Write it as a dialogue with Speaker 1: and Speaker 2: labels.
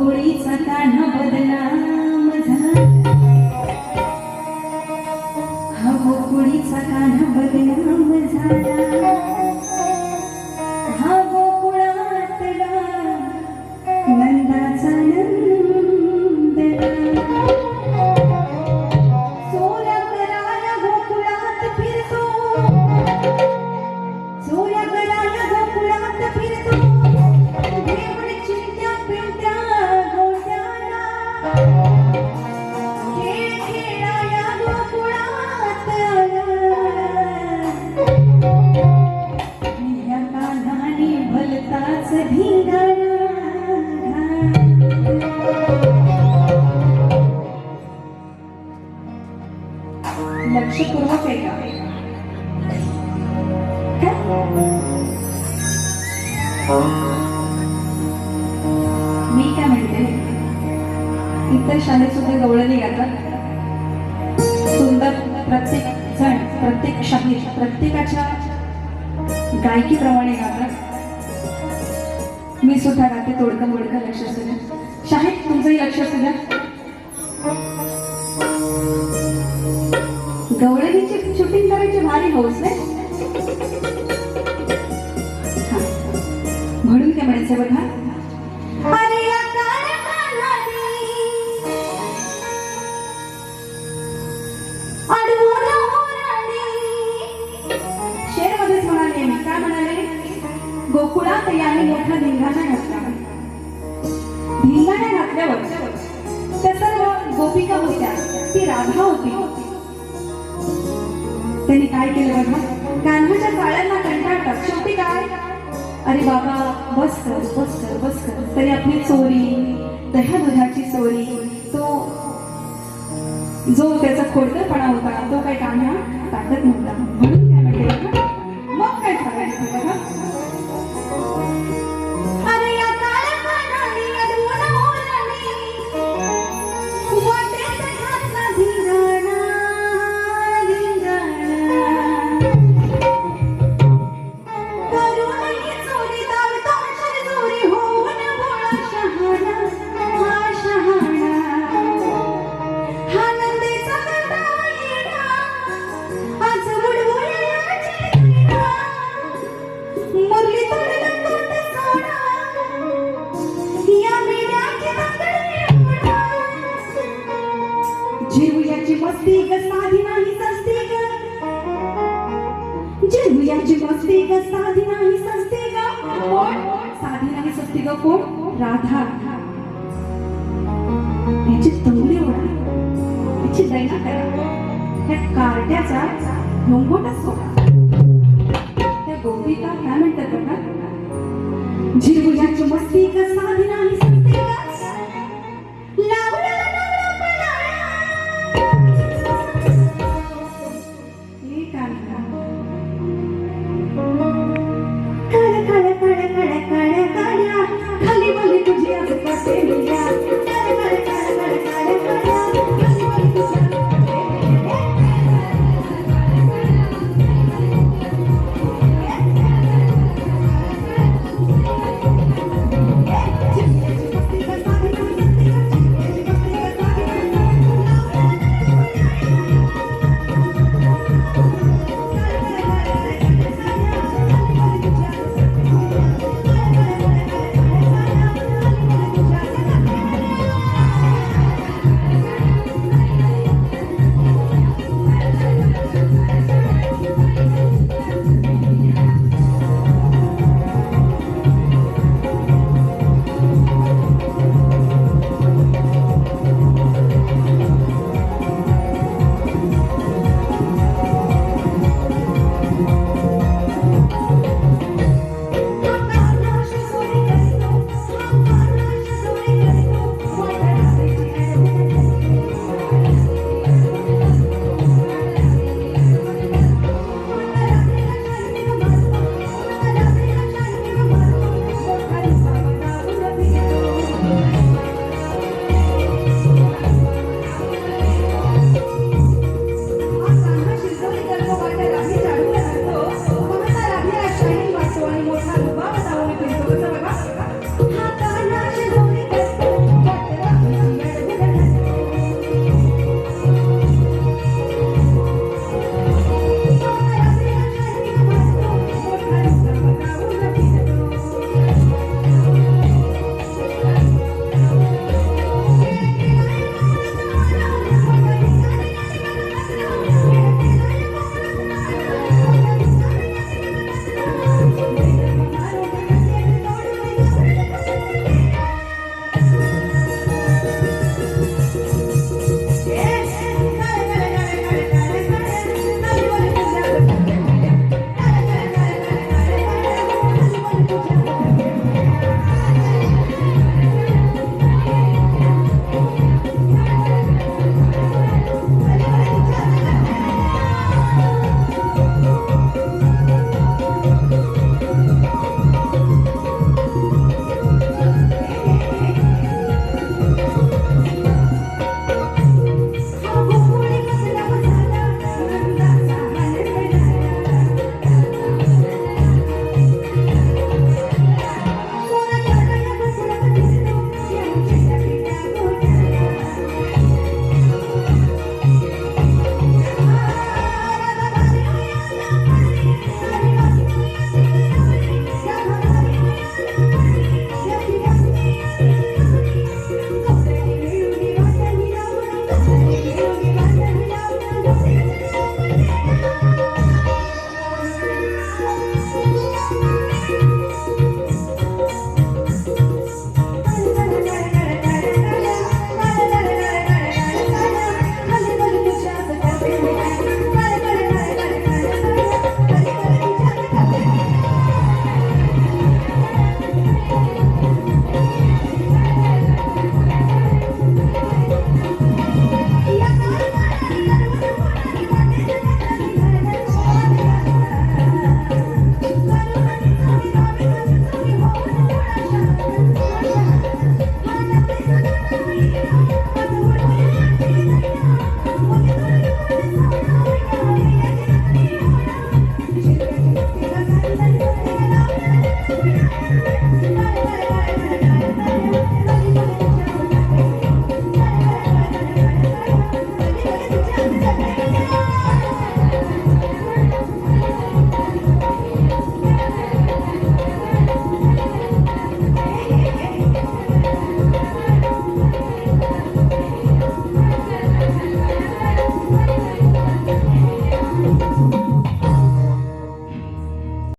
Speaker 1: गोकुळीचा कान्हा बदनाम झाला, हा गोकुळीचा कान्हा बदनाम झाला, हा गोकुळातला नंदाचा नंदला. सोऱ्या कराया गोकुळात फिरतो, सोऱ्या कराया गोकुळात फिरतो, घेऊन चिंट्या पिंट्या गोट्याला. खेळ खेळाया गोकुळात या कान्हाने भलताच धिंगाणा. लक्षपूर्वक आहे का? मी काय म्हणते, इतर शाळेत सुद्धा गवळणी गातात, सुंदर. प्रत्येक जण प्रत्येक शाळेत प्रत्येकाच्या गायकीप्रमाणे गातात. मी सुद्धा गाते तोडकं मोडकं. लक्ष असू द्या. शाळेत तुमचंही लक्ष असू द्या. गवळणीची शूटिंग करायची भारी हौस नाही. म्हणून काय म्हणायचं बघा, अरे या कान्हाने अडवून ओराडी. शेरमध्येच म्हणाले मी. काय म्हणाले? गोकुळात याने मोठा धिंगाणा घातला. धिंगाणा घातल्यावर त्या सर्व गोपिका होत्या, ती राधा होती. त्यांनी काय केलं बघा, कान्हाच्या चाळ्यांना कंटाळतात. शेवटी काय, अरे बाबा बस कर बस कर बस कर. तरी आपली चोरी, दह्या दुधाची चोरी, तो जो त्याचा खोडकरपणा होता तो काही कान्हा टाकत नव्हता. म्हणून काय म्हटलं, मग काय सांगायचं बघा, अरे या कान्हाने अडवून ओराडी, वाटेत घातला धिंगाणा. जिरवयाची मस्ती ग साधी नाही सस्ती ग, जिरवयाची मस्ती ग साधी नाही सस्ती ग. कोण? साधी नाही सस्ती ग कोण? राधा. याची तंगडी ओढा, याची दैना करा, त्या कार्ट्याचा लोंगोटा सोडा. त्या गोपिका काय म्हणतात बघा, जिरवयाची मस्ती